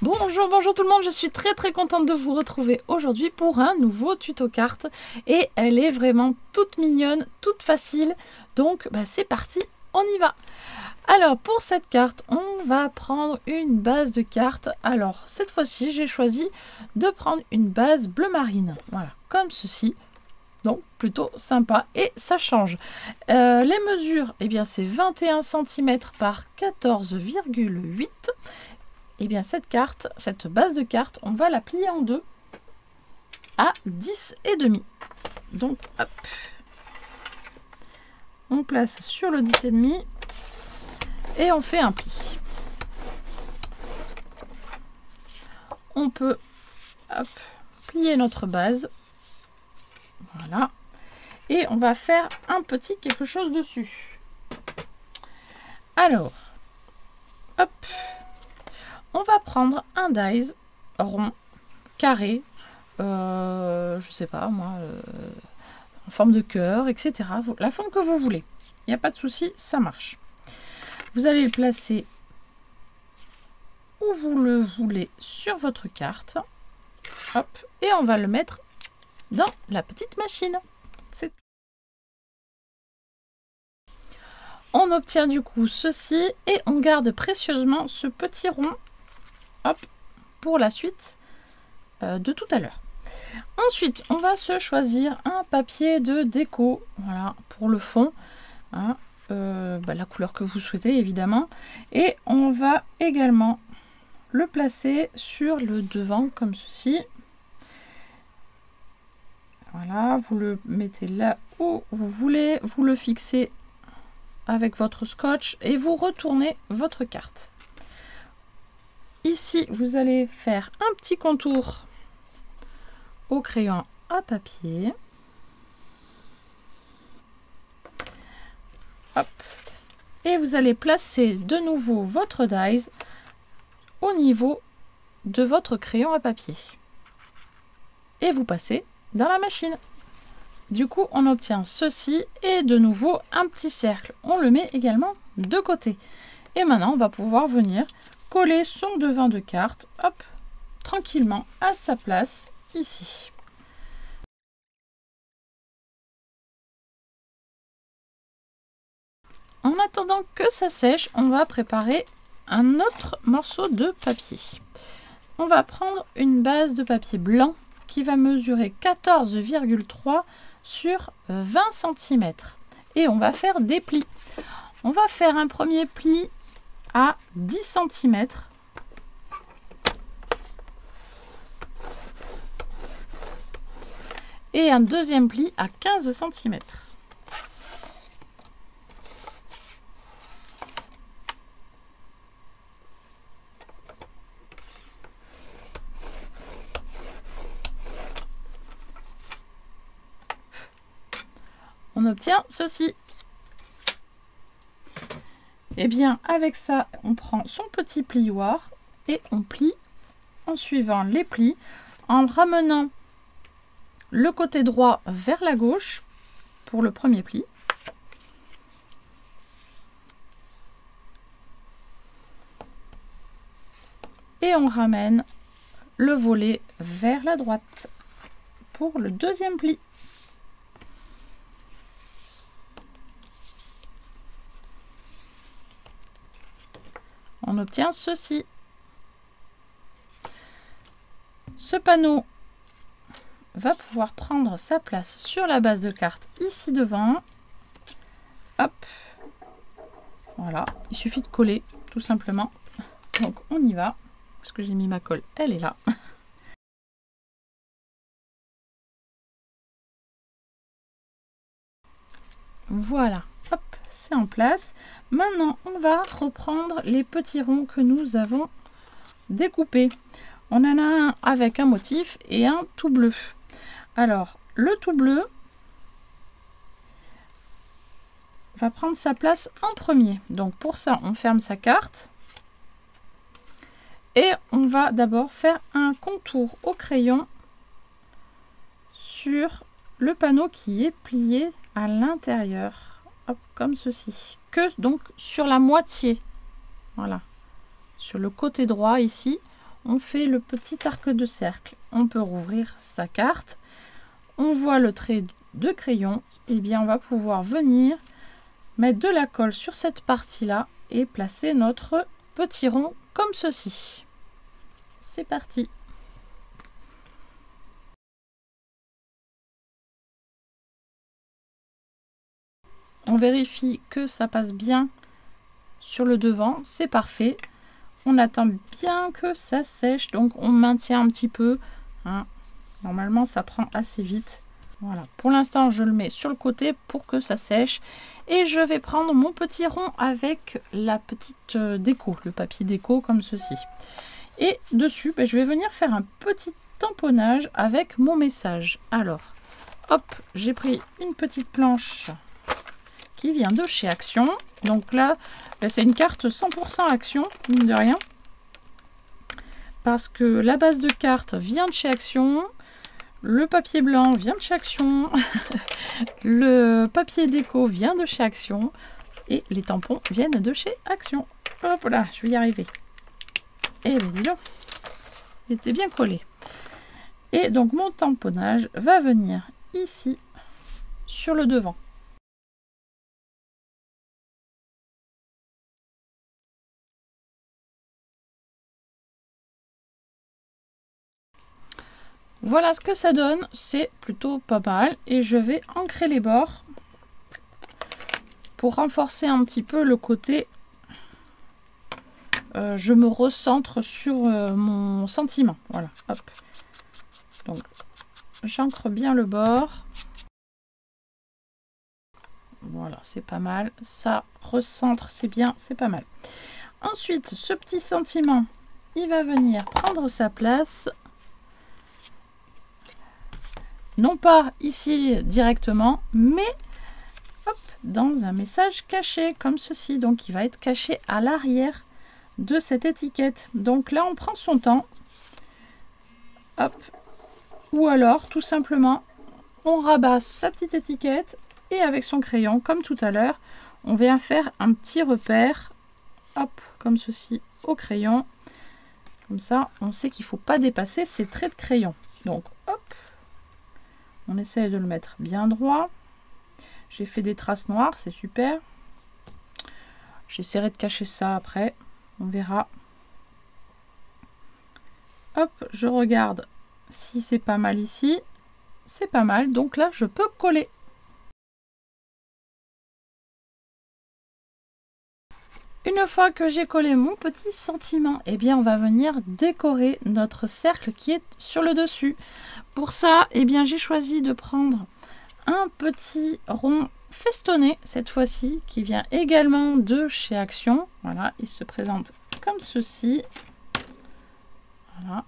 Bonjour tout le monde, je suis très contente de vous retrouver aujourd'hui pour un nouveau tuto carte et elle est vraiment toute mignonne, toute facile, donc c'est parti, on y va. Alors pour cette carte, on va prendre une base de carte. Alors cette fois-ci, j'ai choisi de prendre une base bleu marine, voilà, comme ceci. Donc plutôt sympa et ça change. Les mesures, eh bien c'est 21 cm par 14,8. Et bien cette carte, cette base de carte, on va la plier en deux à 10,5. Donc hop, on place sur le 10,5 et on fait un pli. On peut hop, plier notre base. Voilà. Et on va faire un petit quelque chose dessus. Alors, hop, on va prendre un dies rond, carré, je sais pas moi, en forme de cœur, etc. La forme que vous voulez. Il n'y a pas de souci, ça marche. Vous allez le placer où vous le voulez sur votre carte. Hop, et on va le mettre dans la petite machine. C'est tout. On obtient du coup ceci et on garde précieusement ce petit rond, hop, pour la suite de tout à l'heure. Ensuite, on va se choisir un papier de déco, voilà, pour le fond, hein, la couleur que vous souhaitez évidemment, et on va également le placer sur le devant comme ceci. Voilà, vous le mettez là où vous voulez, vous le fixez avec votre scotch et vous retournez votre carte. Ici, vous allez faire un petit contour au crayon à papier. Hop. Et vous allez placer de nouveau votre dies au niveau de votre crayon à papier. Et vous passez dans la machine. Du coup, on obtient ceci et de nouveau un petit cercle. On le met également de côté. Et maintenant, on va pouvoir venir coller son devant de carte, hop, tranquillement à sa place ici. En attendant que ça sèche, on va préparer un autre morceau de papier. On va prendre une base de papier blanc qui va mesurer 14,3 sur 20 cm. Et on va faire des plis. On va faire un premier pli à 10 cm. Et un deuxième pli à 15 cm. On obtient ceci. Et bien avec ça, on prend son petit plioir et on plie en suivant les plis, en ramenant le côté droit vers la gauche pour le premier pli. Et on ramène le volet vers la droite pour le deuxième pli. On obtient ceci. Ce panneau va pouvoir prendre sa place sur la base de carte ici devant. Hop. Voilà, il suffit de coller tout simplement. Donc on y va. Parce que j'ai mis ma colle, elle est là. Voilà, hop, c'est en place. Maintenant, on va reprendre les petits ronds que nous avons découpés. On en a un avec un motif et un tout bleu. Alors, le tout bleu va prendre sa place en premier. Donc, pour ça, on ferme sa carte. Et on va d'abord faire un contour au crayon sur le panneau qui est plié à l'intérieur, comme ceci, que donc sur la moitié, voilà, sur le côté droit ici, on fait le petit arc de cercle. On peut rouvrir sa carte. On voit le trait de crayon. Et bien on va pouvoir venir mettre de la colle sur cette partie-là et placer notre petit rond comme ceci. C'est parti. On vérifie que ça passe bien sur le devant, c'est parfait. On attend bien que ça sèche, donc on maintient un petit peu, hein. Normalement ça prend assez vite. Voilà, pour l'instant je le mets sur le côté pour que ça sèche. Et je vais prendre mon petit rond avec la petite déco, le papier déco comme ceci. Et dessus, je vais venir faire un petit tamponnage avec mon message. Alors, hop, j'ai pris une petite planche qui vient de chez Action. Donc là, c'est une carte 100% Action, mine de rien. Parce que la base de carte vient de chez Action. Le papier blanc vient de chez Action. Le papier déco vient de chez Action. Et les tampons viennent de chez Action. Hop là, je vais y arriver. Et bien dis donc, il était bien collé. Et donc mon tamponnage va venir ici, sur le devant. Voilà ce que ça donne, c'est plutôt pas mal. Et je vais ancrer les bords pour renforcer un petit peu le côté. Je me recentre sur mon sentiment. Voilà, hop. Donc, j'ancre bien le bord. Voilà, c'est pas mal. Ça recentre, c'est bien, c'est pas mal. Ensuite, ce petit sentiment, il va venir prendre sa place. Non pas ici directement, mais hop, dans un message caché, comme ceci. Donc, il va être caché à l'arrière de cette étiquette. Donc là, on prend son temps. Hop. Ou alors, tout simplement, on rabasse sa petite étiquette et avec son crayon, comme tout à l'heure, on vient faire un petit repère. Hop, comme ceci, au crayon. Comme ça, on sait qu'il ne faut pas dépasser ces traits de crayon. Donc, hop. On essaie de le mettre bien droit. J'ai fait des traces noires, c'est super. J'essaierai de cacher ça après. On verra. Hop, je regarde si c'est pas mal ici. C'est pas mal, donc là, je peux coller. Une fois que j'ai collé mon petit sentiment, eh bien, on va venir décorer notre cercle qui est sur le dessus. Pour ça, eh bien, j'ai choisi de prendre un petit rond festonné, cette fois-ci, qui vient également de chez Action. Voilà, il se présente comme ceci. Voilà.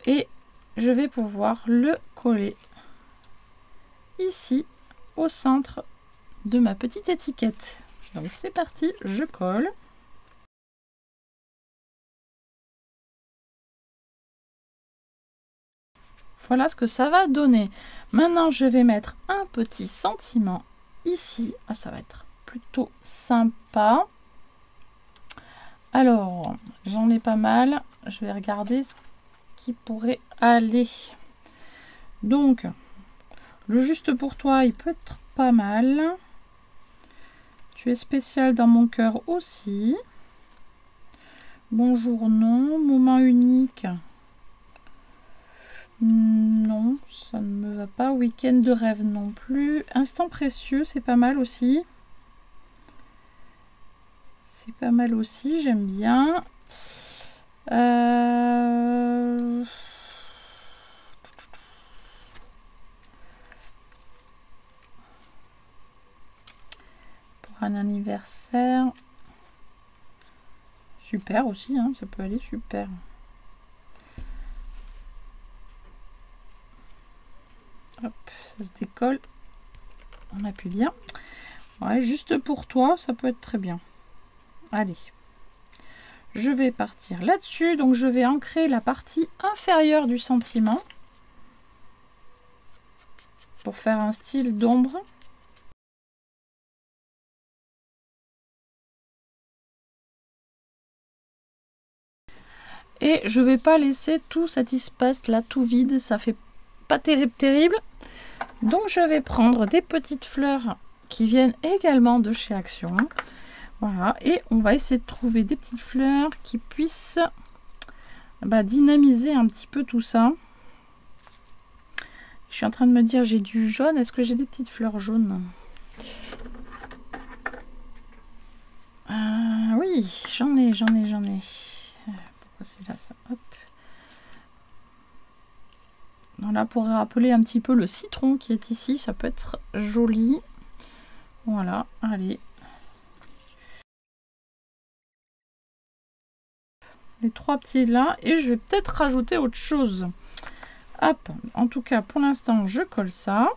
Et je vais pouvoir le coller ici, au centre de ma petite étiquette. Donc c'est parti, je colle. Voilà ce que ça va donner. Maintenant, je vais mettre un petit sentiment ici. Ah, ça va être plutôt sympa. Alors, j'en ai pas mal. Je vais regarder ce qui pourrait aller. Donc, le juste pour toi, il peut être pas mal. Tu es spécial dans mon cœur aussi. Bonjour, non. Moment unique. Non, ça ne me va pas. Week-end de rêve non plus. Instant précieux, c'est pas mal aussi. C'est pas mal aussi, j'aime bien. Pour un anniversaire. Super aussi, hein, ça peut aller super. Hop, ça se décolle. On appuie bien. Ouais, juste pour toi, ça peut être très bien. Allez. Je vais partir là-dessus. Donc, je vais ancrer la partie inférieure du sentiment. Pour faire un style d'ombre. Et je vais pas laisser tout cet espace là tout vide, ça fait pas terrible. Donc je vais prendre des petites fleurs qui viennent également de chez Action. Voilà, et on va essayer de trouver des petites fleurs qui puissent dynamiser un petit peu tout ça. Je suis en train de me dire, j'ai du jaune, est-ce que j'ai des petites fleurs jaunes? Oui, j'en ai. Pourquoi c'est là ça? Hop. Voilà, pour rappeler un petit peu le citron qui est ici, ça peut être joli. Voilà, allez. Les 3 petits là, et je vais peut-être rajouter autre chose. Hop, en tout cas pour l'instant je colle ça.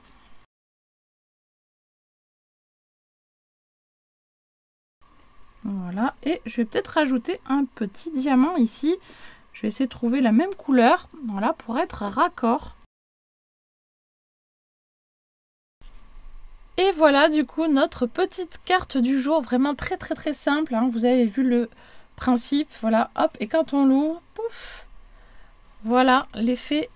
Voilà, et je vais peut-être rajouter un petit diamant ici. Je vais essayer de trouver la même couleur, voilà, pour être raccord. Et voilà du coup notre petite carte du jour, vraiment très simple, hein. Vous avez vu le principe, voilà, hop, et quand on l'ouvre, pouf, voilà l'effet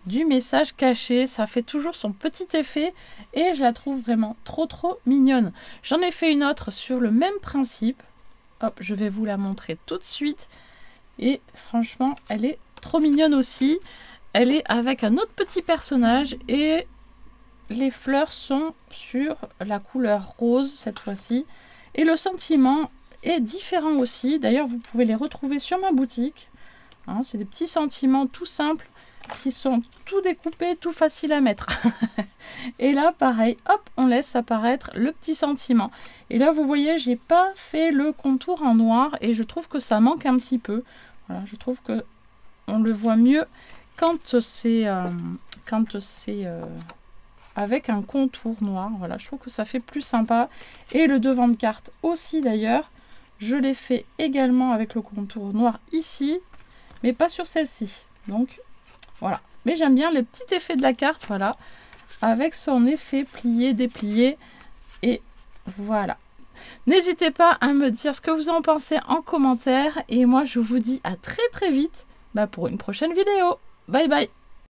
du message caché, ça fait toujours son petit effet et je la trouve vraiment trop mignonne. J'en ai fait une autre sur le même principe, hop, je vais vous la montrer tout de suite et franchement elle est trop mignonne aussi. Elle est avec un autre petit personnage et les fleurs sont sur la couleur rose cette fois-ci et le sentiment est différent aussi. D'ailleurs vous pouvez les retrouver sur ma boutique, hein, c'est des petits sentiments tout simples qui sont tout découpés, tout facile à mettre. Et là pareil, hop, on laisse apparaître le petit sentiment. Et là vous voyez, j'ai pas fait le contour en noir et je trouve que ça manque un petit peu. Voilà, je trouve que on le voit mieux quand c'est avec un contour noir. Voilà, je trouve que ça fait plus sympa. Et le devant de carte aussi d'ailleurs, je l'ai fait également avec le contour noir ici, mais pas sur celle-ci. Donc voilà, mais j'aime bien le petit effet de la carte, voilà, avec son effet plié, déplié, et voilà. N'hésitez pas à me dire ce que vous en pensez en commentaire, et moi je vous dis à très vite pour une prochaine vidéo. Bye bye.